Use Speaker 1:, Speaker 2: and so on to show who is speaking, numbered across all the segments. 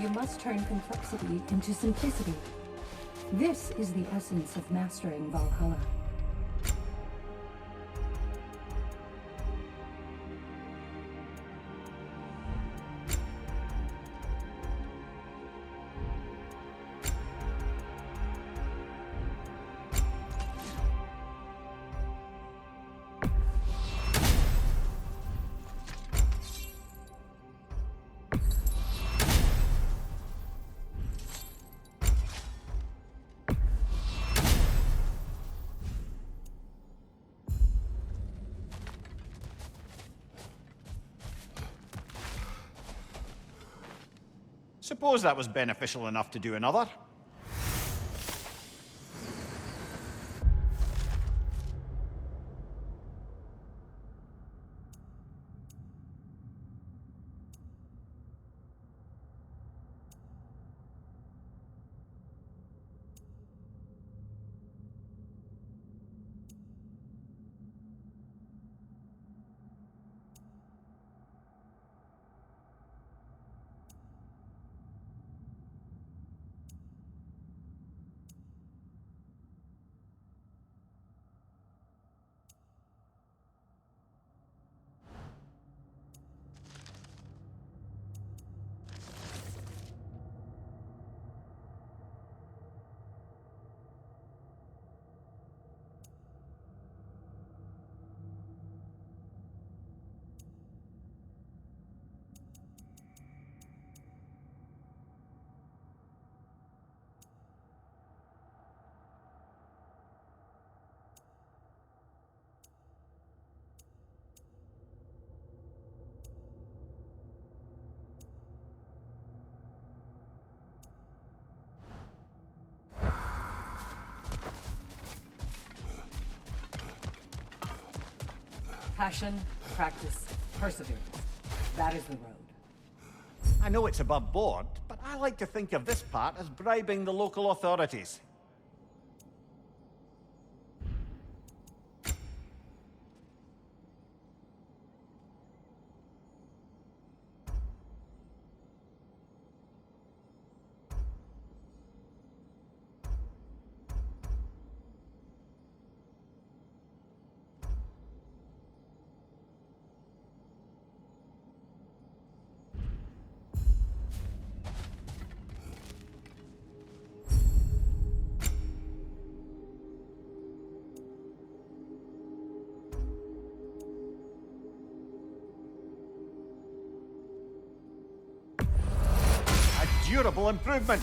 Speaker 1: You must turn complexity into simplicity. This is the essence of mastering Valhalla.
Speaker 2: Suppose that was beneficial enough to do another.
Speaker 3: Passion, practice, perseverance. That is the road.
Speaker 2: I know it's above board, but I like to think of this part as bribing the local authorities. Durable improvement.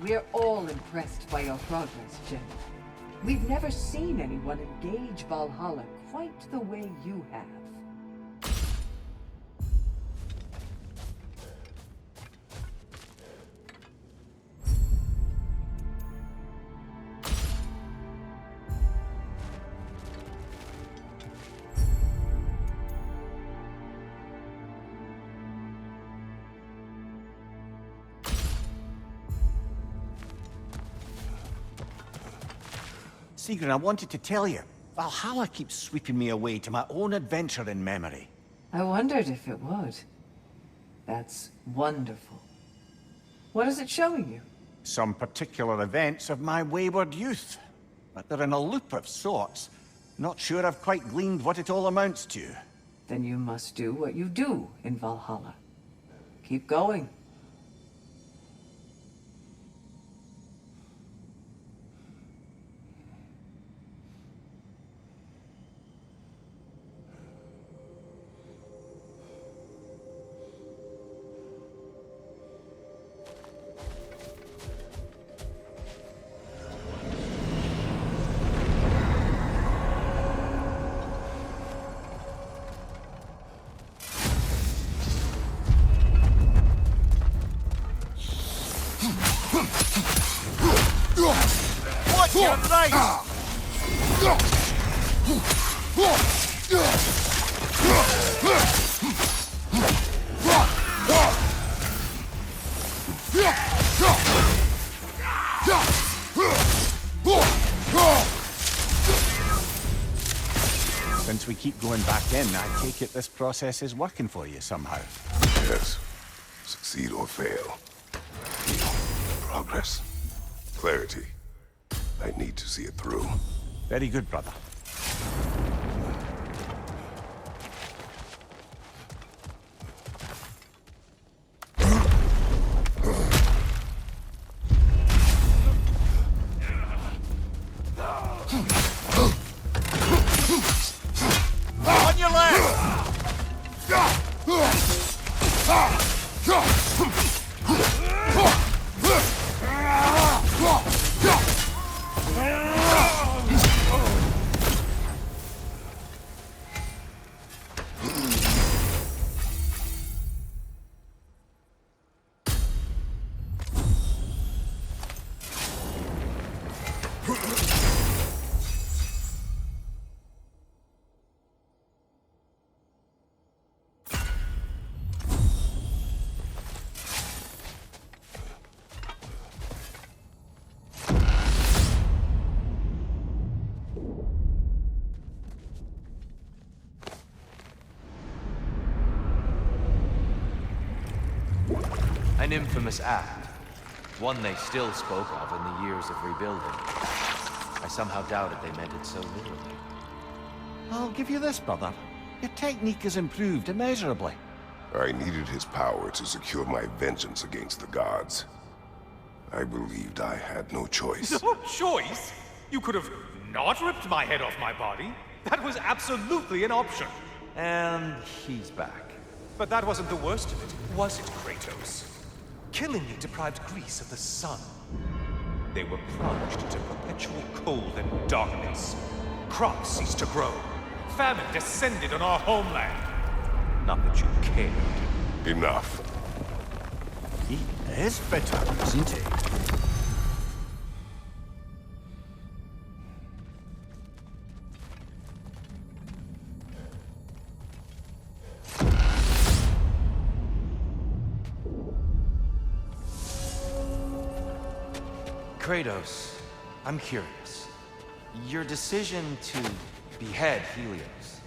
Speaker 3: We're all impressed by your progress, General. We've never seen anyone engage Valhalla quite the way you have.
Speaker 2: Sigrid, I wanted to tell you. Valhalla keeps sweeping me away to my own adventure in memory.
Speaker 3: I wondered if it would. That's wonderful. What is it showing you?
Speaker 2: Some particular events of my wayward youth. But they're in a loop of sorts. Not sure I've quite gleaned what it all amounts to.
Speaker 3: Then you must do what you do in Valhalla. Keep going.
Speaker 2: Watch your right! Since we keep going back in, I take it this process is working for you somehow.
Speaker 4: Yes. Succeed or fail. Progress. Clarity. I need to see it through.
Speaker 2: Very good, brother. On your left!
Speaker 5: An infamous act. One they still spoke of in the years of rebuilding. I somehow doubted they meant it so literally.
Speaker 2: I'll give you this, brother. Your technique has improved immeasurably.
Speaker 4: I needed his power to secure my vengeance against the gods. I believed I had no choice.
Speaker 6: No choice? You could have not ripped my head off my body. That was absolutely an option.
Speaker 5: And he's back.
Speaker 6: But that wasn't the worst of it, was it, Kratos? Killing me deprived Greece of the sun. They were plunged into perpetual cold and darkness. Crops ceased to grow. Famine descended on our homeland. Not that you cared.
Speaker 4: Enough.
Speaker 2: He is bitter, isn't he?
Speaker 5: Kratos, I'm curious. Your decision to behead Helios,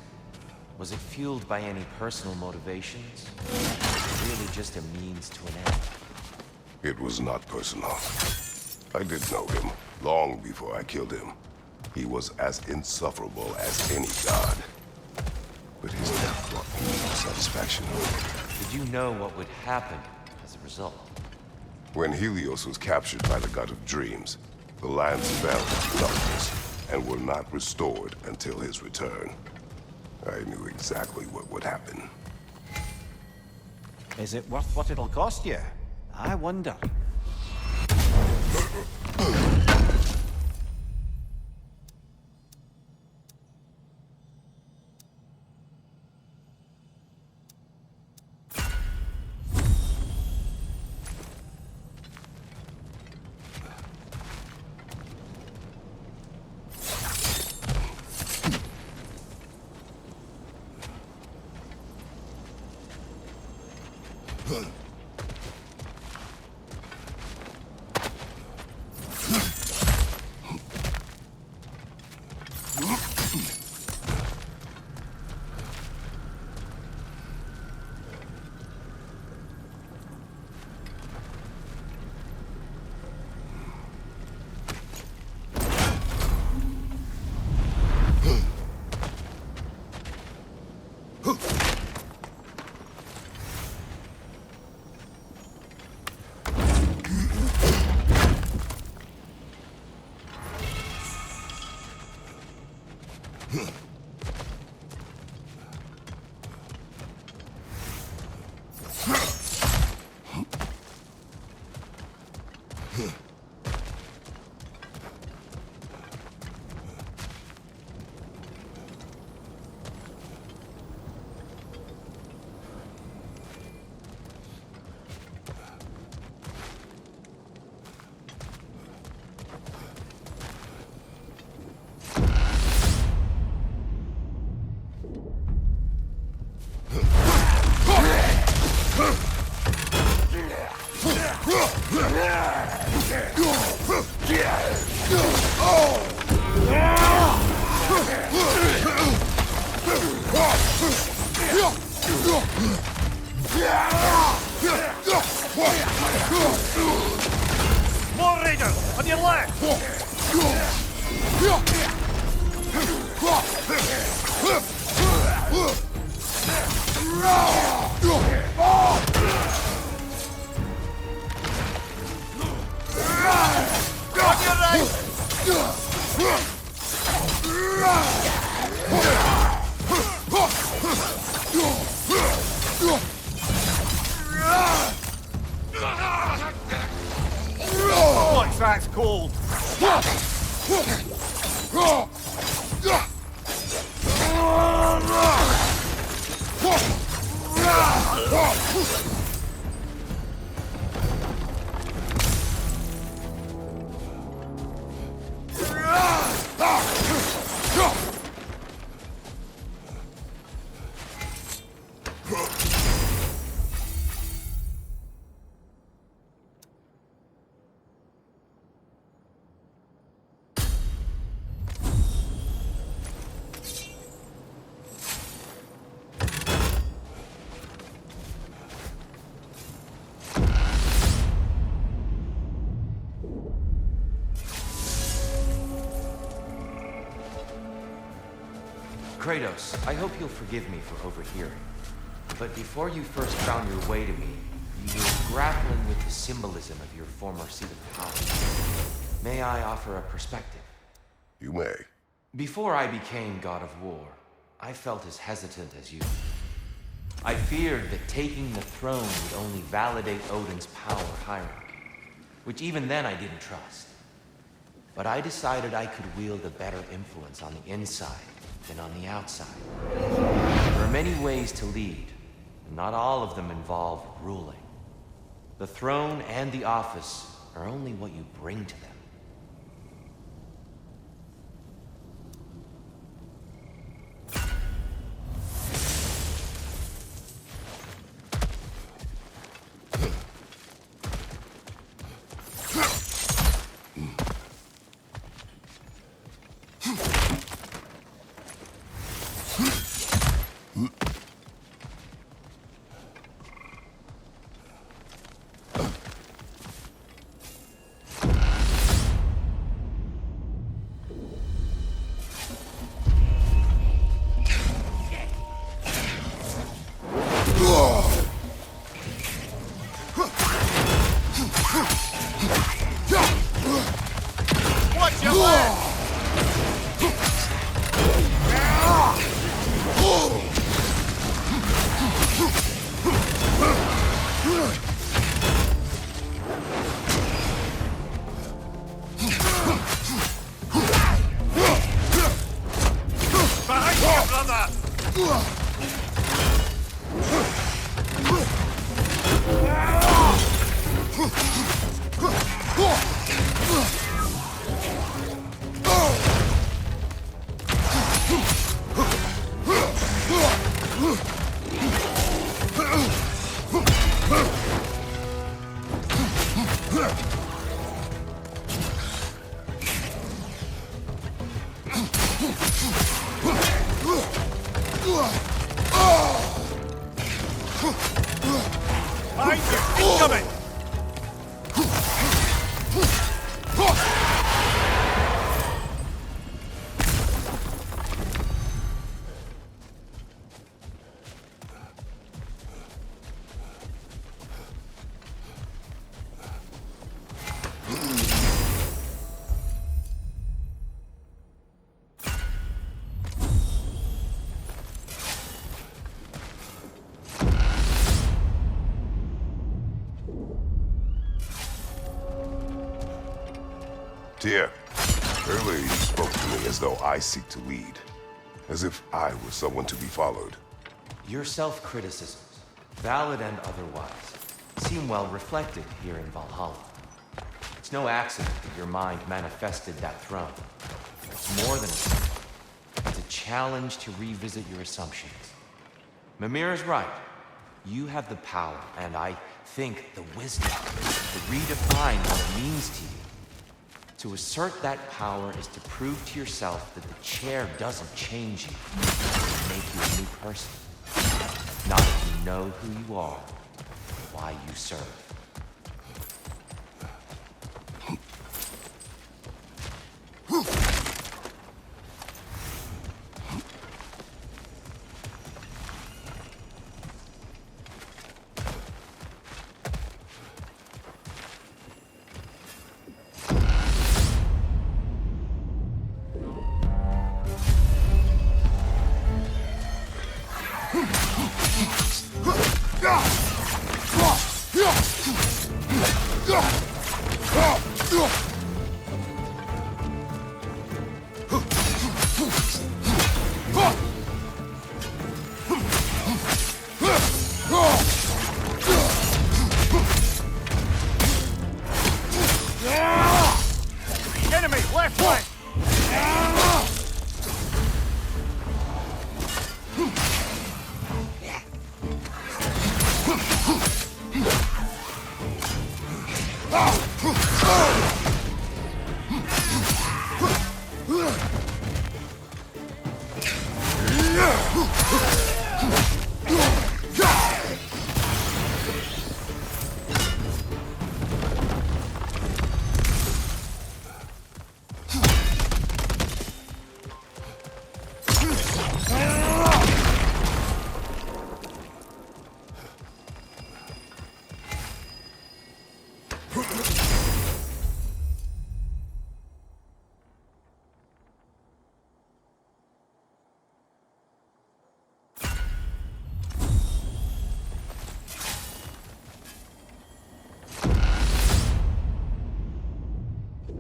Speaker 5: was it fueled by any personal motivations? Or was it really just a means to an end?
Speaker 4: It was not personal. I did know him, long before I killed him. He was as insufferable as any god. But his death brought me no satisfaction.
Speaker 5: Did you know what would happen as a result?
Speaker 4: When Helios was captured by the god of dreams, the lands fell into darkness and were not restored until his return. I knew exactly what would happen.
Speaker 2: Is it worth what it'll cost you? I wonder.
Speaker 6: More raiders! On your left! On your right!
Speaker 2: What's that's called?
Speaker 5: Kratos, I hope you'll forgive me for overhearing. But before you first found your way to me, you were grappling with the symbolism of your former seat of power. May I offer a perspective?
Speaker 4: You may.
Speaker 5: Before I became God of War, I felt as hesitant as you. I feared that taking the throne would only validate Odin's power hierarchy, which even then I didn't trust. But I decided I could wield a better influence on the inside than on the outside. There are many ways to lead, and not all of them involve ruling. The throne and the office are only what you bring to them.
Speaker 6: Watch your left! Behind you, brother! Behind you! Incoming!
Speaker 4: Tyr, earlier you spoke to me as though I seek to lead. As if I were someone to be followed.
Speaker 5: Your self-criticisms, valid and otherwise, seem well reflected here in Valhalla. It's no accident that your mind manifested that throne. It's more than a symbol. It's a challenge to revisit your assumptions. Mimir is right. You have the power, and I think the wisdom, to redefine what it means to you. To assert that power is to prove to yourself that the chair doesn't change you, it make you a new person. Not if you know who you are, why you serve.
Speaker 2: Enemy, left flank!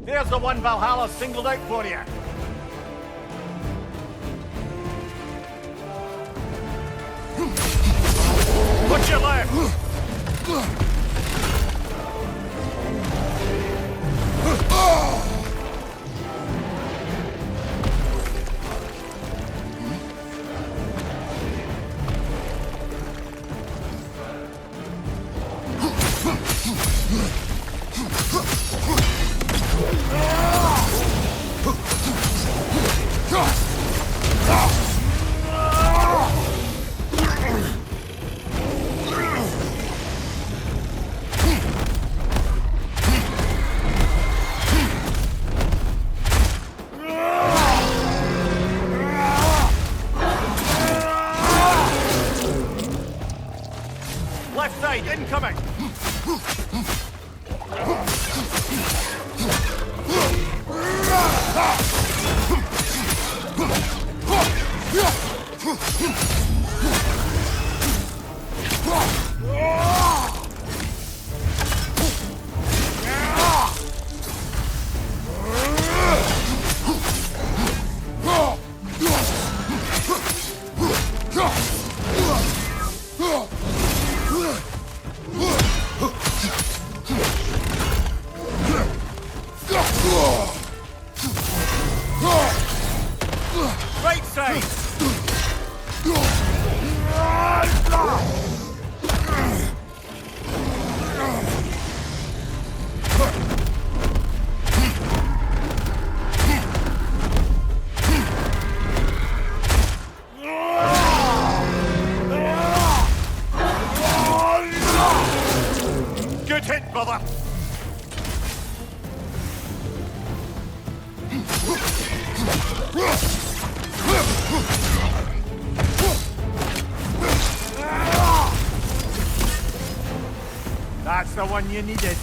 Speaker 2: There's the one Valhalla singled out for you. What's your left? Left side, incoming! Right side! Good hit, brother! That's the one you needed.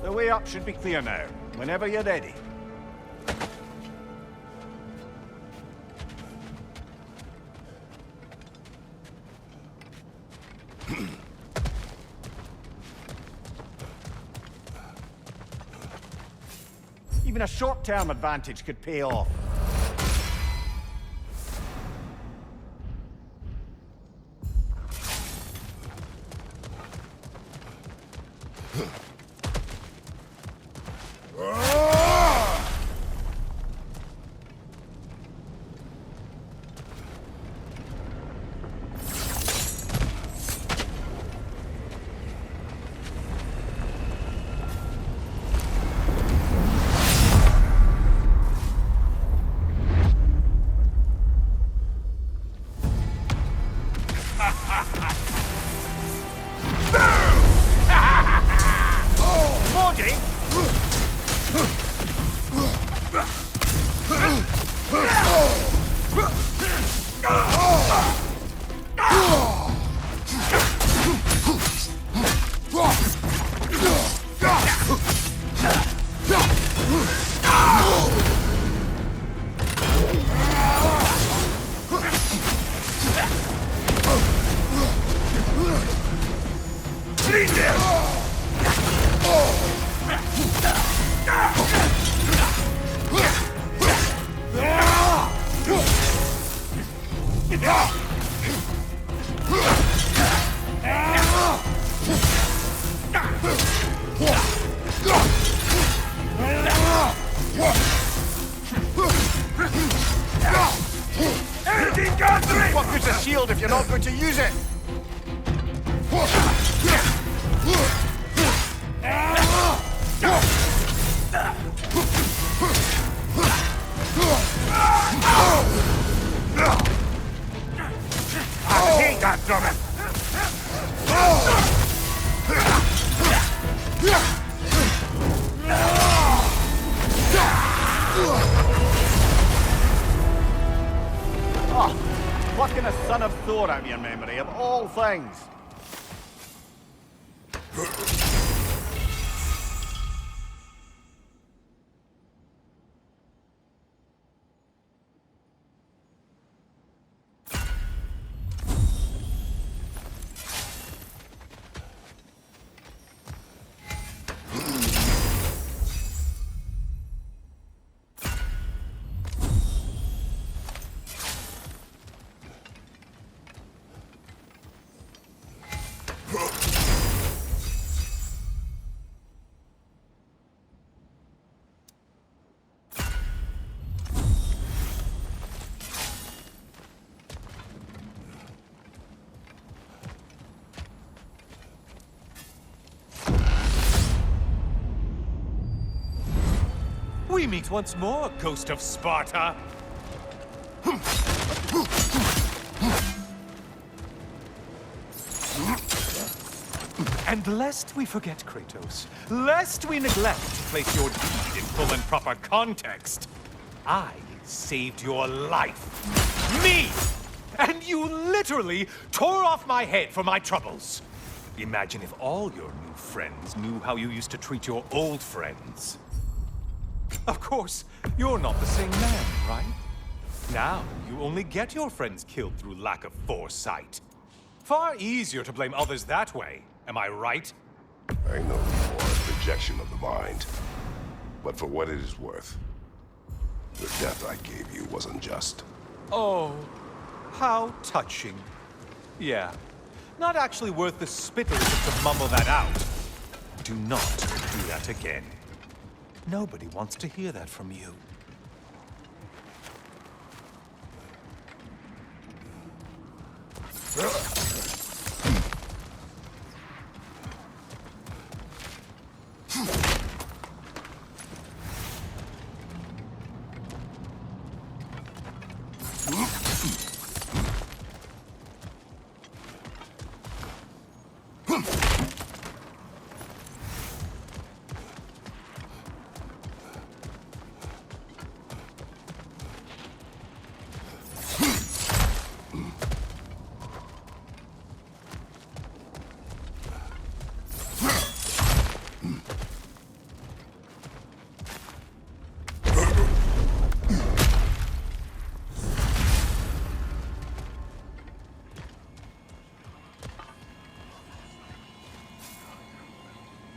Speaker 2: The way up should be clear now, whenever you're ready. Even a short-term advantage could pay off. What good's a shield if you're not going to use it? I hate that drumming! Oh, plucking a son of Thor out of your memory, of all things.
Speaker 6: We meet once more, Ghost of Sparta! And lest we forget, Kratos, lest we neglect to place your deed in full and proper context, I saved your life. Me! And you literally tore off my head for my troubles. Imagine if all your new friends knew how you used to treat your old friends. Of course, you're not the same man, right? Now, you only get your friends killed through lack of foresight. Far easier to blame others that way, am I right?
Speaker 4: I know you are a projection of the mind. But for what it is worth, the death I gave you was unjust.
Speaker 6: Oh, how touching. Yeah, not actually worth the spittle to mumble that out. Do not do that again. Nobody wants to hear that from you.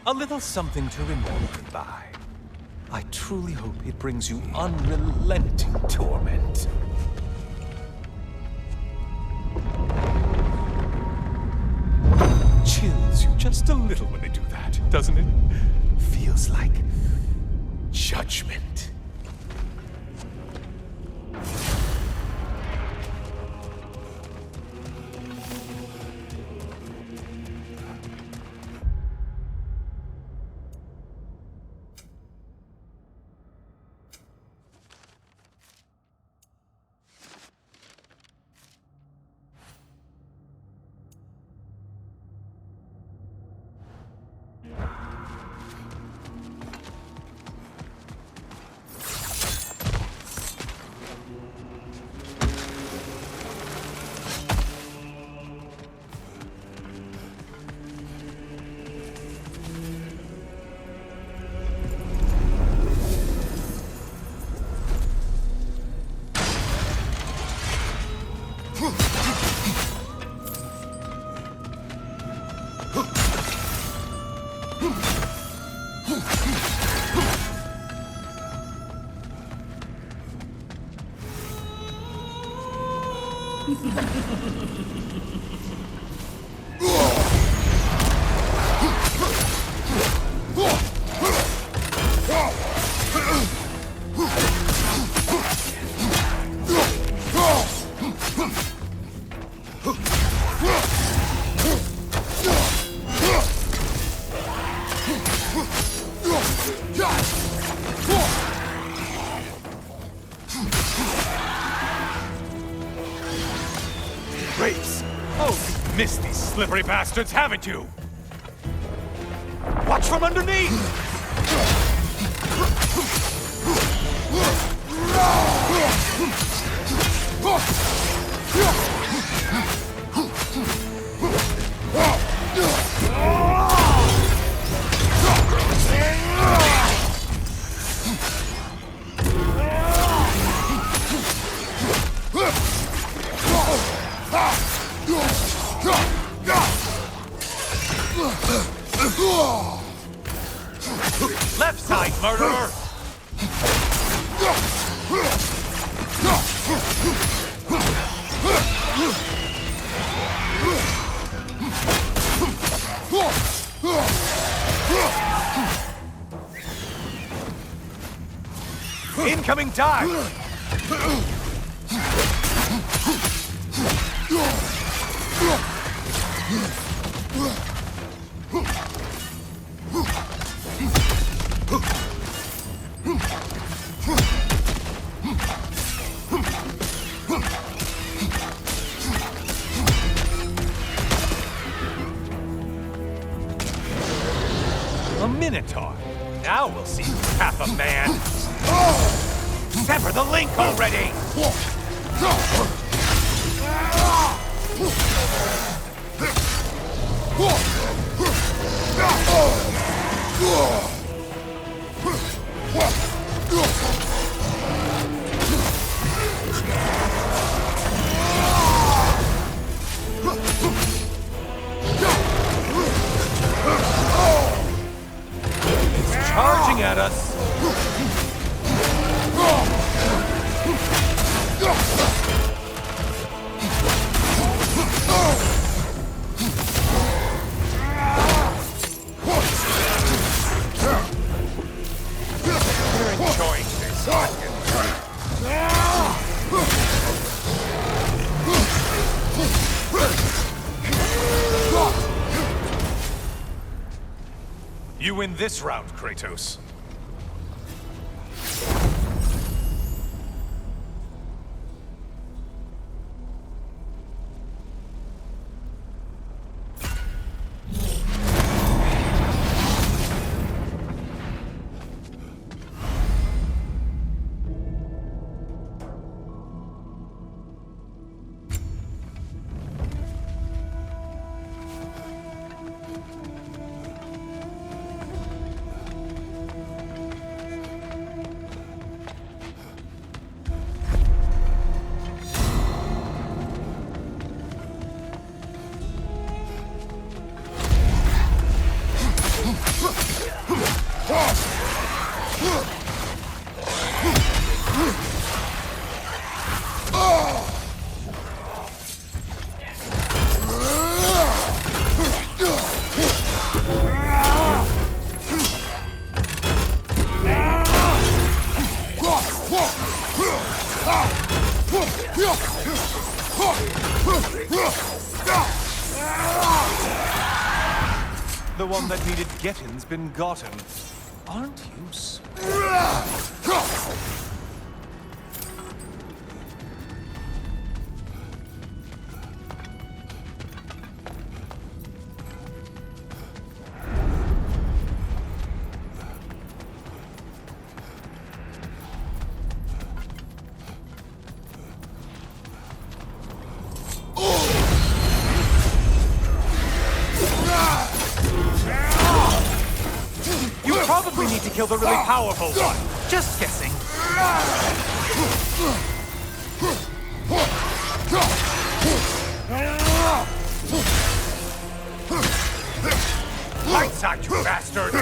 Speaker 6: A little something to remember by. I truly hope it brings you unrelenting torment. Chills you just a little when they do that, doesn't it? Feels like judgment. Grapes! Oh, you've missed these slippery bastards, haven't you? Watch from underneath! Left side, murderer! Incoming dive! A Minotaur. Now we'll see who's half a man. Sever the link already! It's charging at us! We're enjoying this, aren't you? You win this round, Kratos. The one that needed getting's been gotten. Aren't you You probably need to kill the really powerful one. Just guessing. Lights out, you bastard!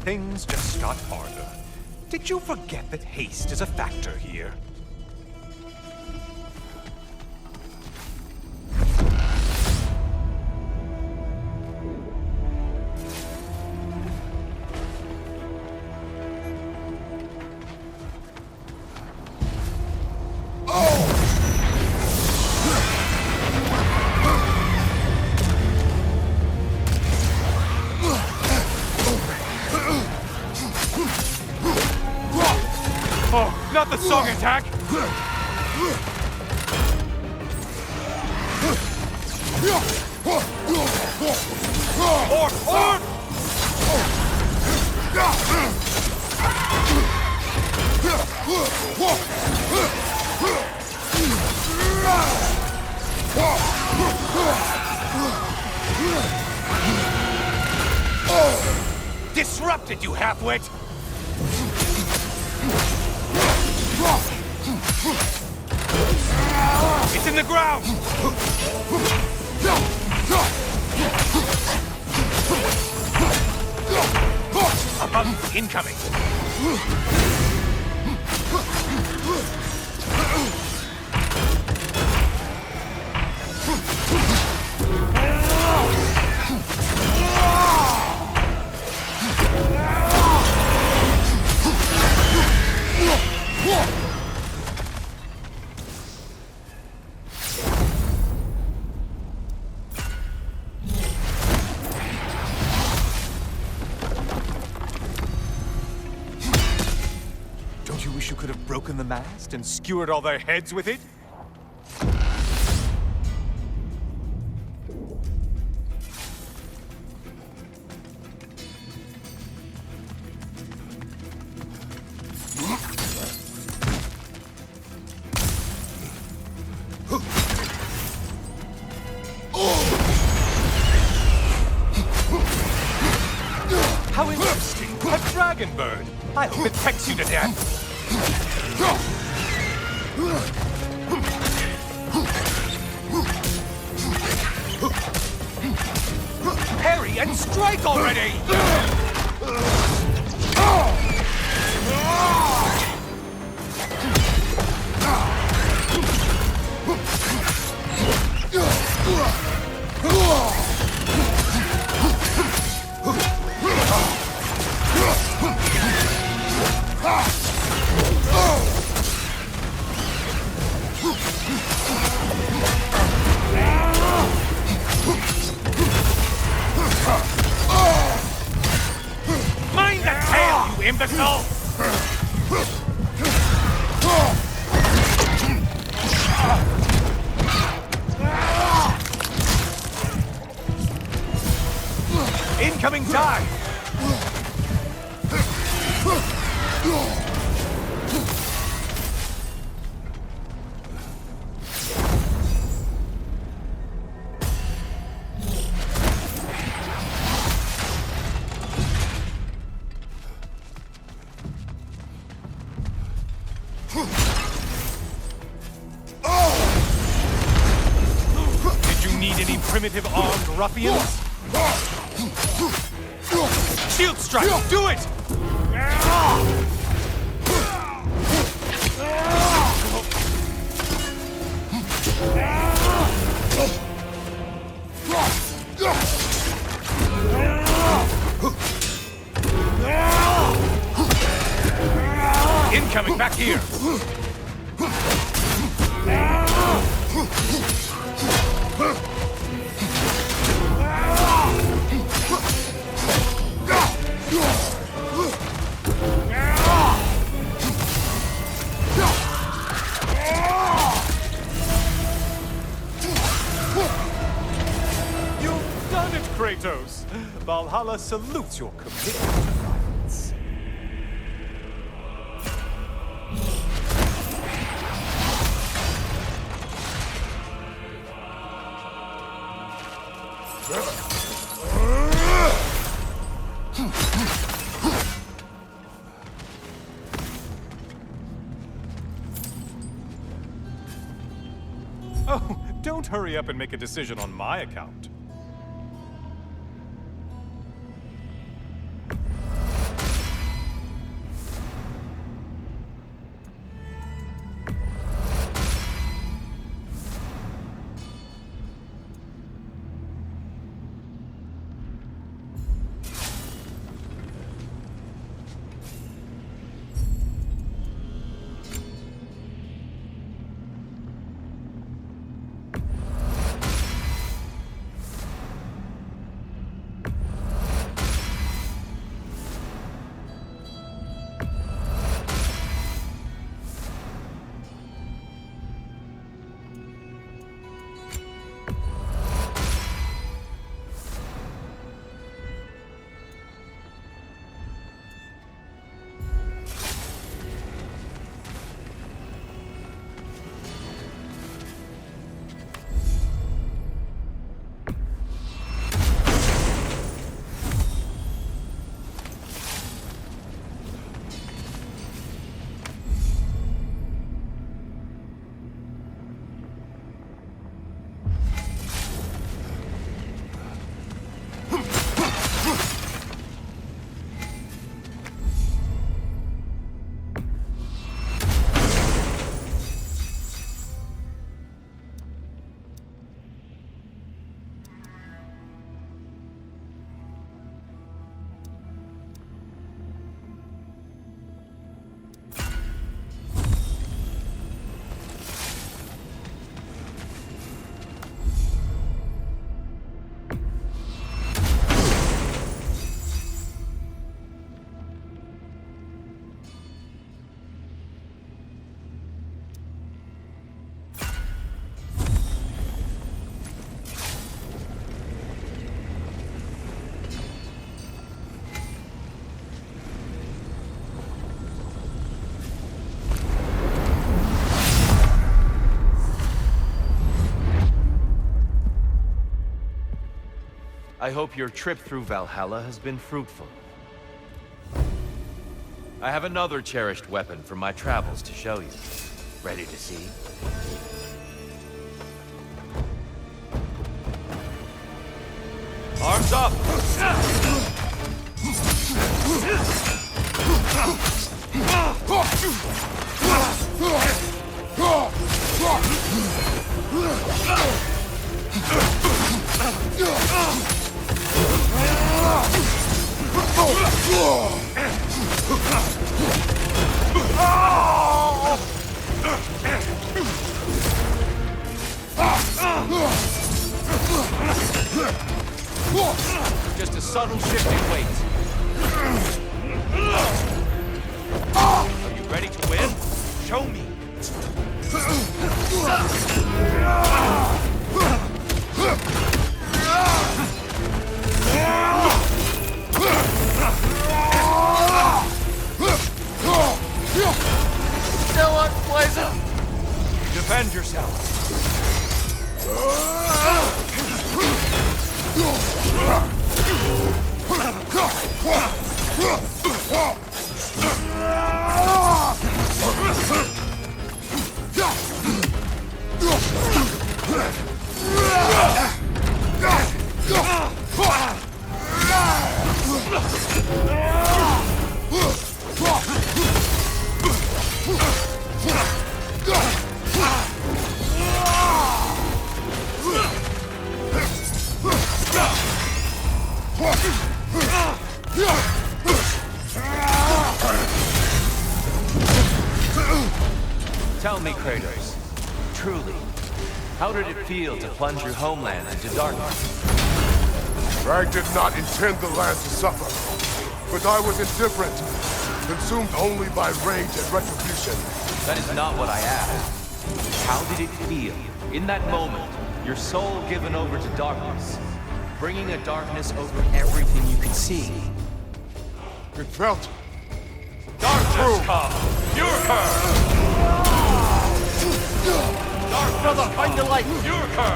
Speaker 6: Things just got harder. Did you forget that haste is a factor here? Not the song attack! Orc! Disrupted, you halfwit! It's in the ground! A bug incoming! Don't you wish you could have broken the mast and skewered all their heads with it? dragon bird. I hope it pecks you to death. Parry and strike already! Mind the tail, you imbecile! Incoming dive! Did you need any primitive armed ruffians? Shield strike! Do it! Incoming back here! You've done it, Kratos! Valhalla salutes your commitment to violence. Oh, don't hurry up and make a decision on my account.
Speaker 5: I hope your trip through Valhalla has been fruitful. I have another cherished weapon from my travels to show you. Ready to see? Arms up! Just a subtle shift in weight. Are you ready to win? Show me.
Speaker 2: Still unpleasant.
Speaker 5: Defend yourself. Tell me, Kratos, truly, how did it feel to plunge your homeland into darkness?
Speaker 4: I did not intend the land to suffer, but I was indifferent, consumed only by rage and retribution.
Speaker 5: That is not what I asked. How did it feel, in that moment, your soul given over to darkness, bringing a darkness over everything you could see?
Speaker 4: It felt
Speaker 6: Darkness come! You're her!
Speaker 2: Dark brother, find the light.
Speaker 6: You're her!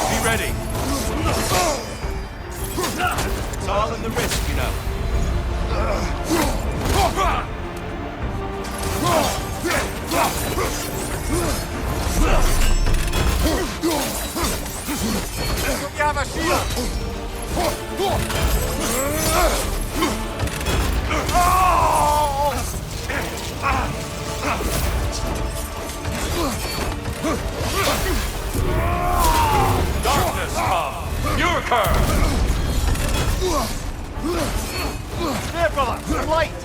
Speaker 6: Be ready. It's all in the wrist, you know.
Speaker 2: Don't you have a shield?
Speaker 6: Darkness come! You're her!
Speaker 2: There, brother, some light.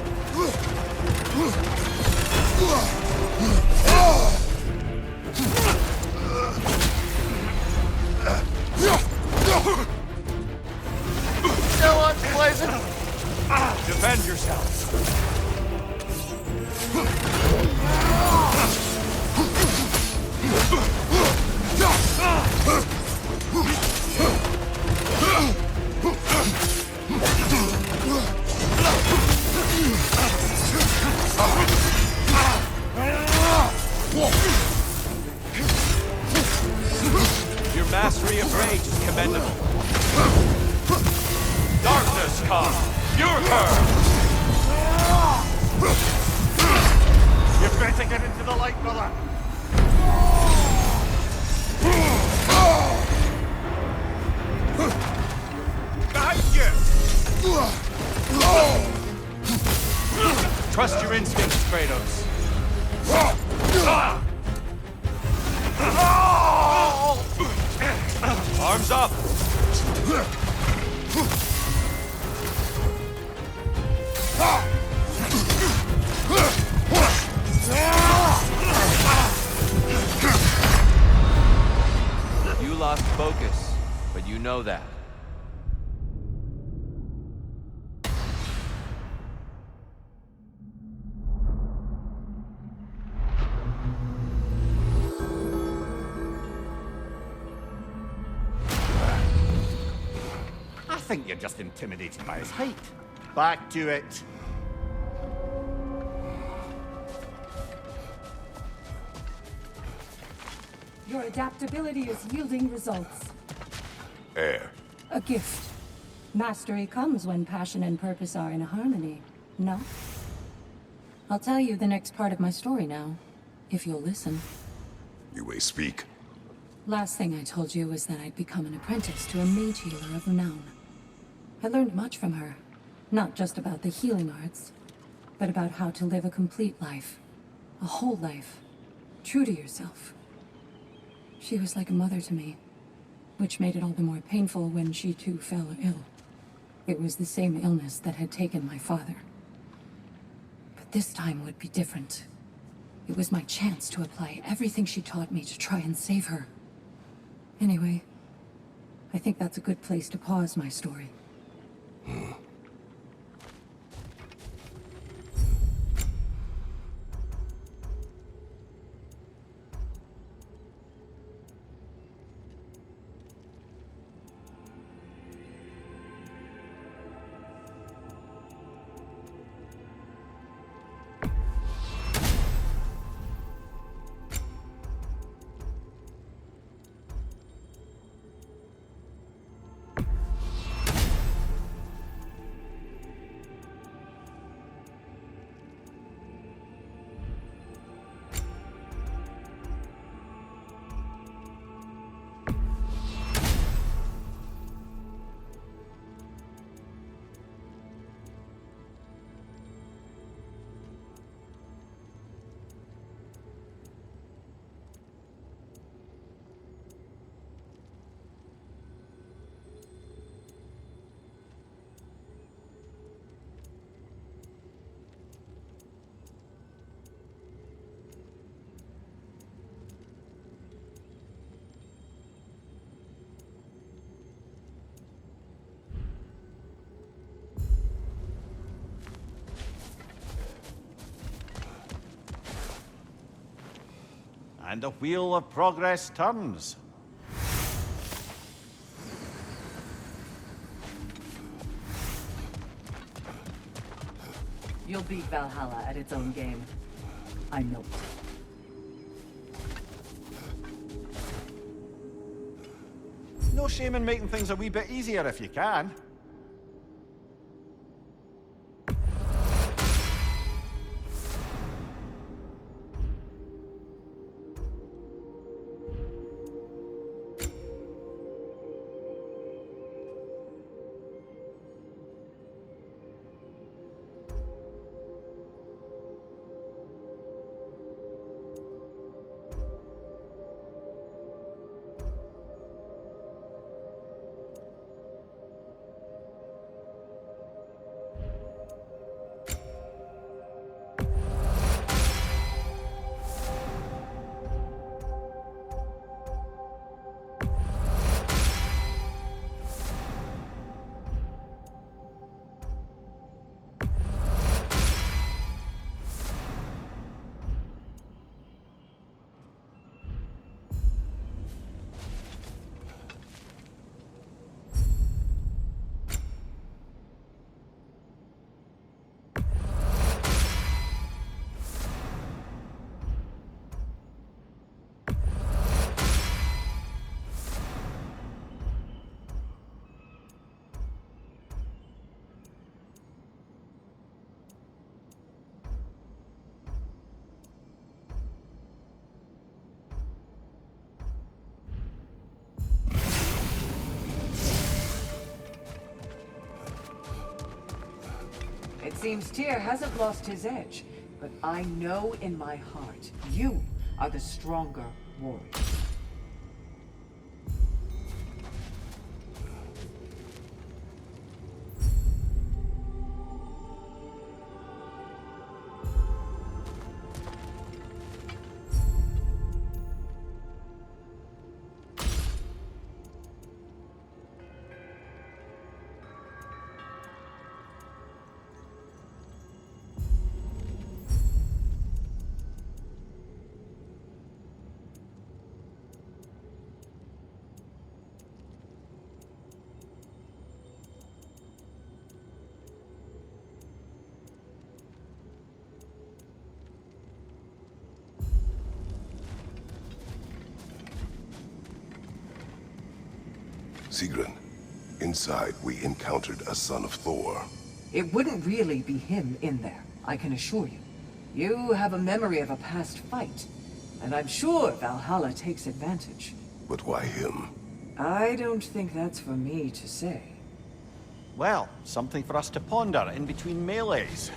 Speaker 2: Still unpleasant.
Speaker 6: Defend yourself. Your mastery of rage is commendable. Darkness come! You're her!
Speaker 2: You better get into the light, brother. Behind you!
Speaker 6: Trust your instincts, Kratos. Arms up!
Speaker 5: You lost focus, but you know that.
Speaker 2: I think you're just intimidated by his height. Back to it.
Speaker 1: Your adaptability is yielding results.
Speaker 4: Air.
Speaker 1: A gift. Mastery comes when passion and purpose are in harmony, no? I'll tell you the next part of my story now, if you'll listen.
Speaker 4: You may speak.
Speaker 1: Last thing I told you was that I'd become an apprentice to a mage healer of renown. I learned much from her, not just about the healing arts, but about how to live a complete life, a whole life, true to yourself. She was like a mother to me, which made it all the more painful when she too fell ill. It was the same illness that had taken my father. But this time would be different. It was my chance to apply everything she taught me to try and save her. Anyway, I think that's a good place to pause my story.
Speaker 2: And the wheel of progress turns.
Speaker 3: You'll beat Valhalla at its own game. I know it.
Speaker 2: No shame in making things a wee bit easier if you can.
Speaker 3: It seems Tyr hasn't lost his edge, but I know in my heart, you are the stronger warrior.
Speaker 4: Sigrun, inside we encountered a son of Thor.
Speaker 3: It wouldn't really be him in there, I can assure you. You have a memory of a past fight, and I'm sure Valhalla takes advantage.
Speaker 4: But why him?
Speaker 3: I don't think that's for me to say.
Speaker 2: Well, something for us to ponder in between melees.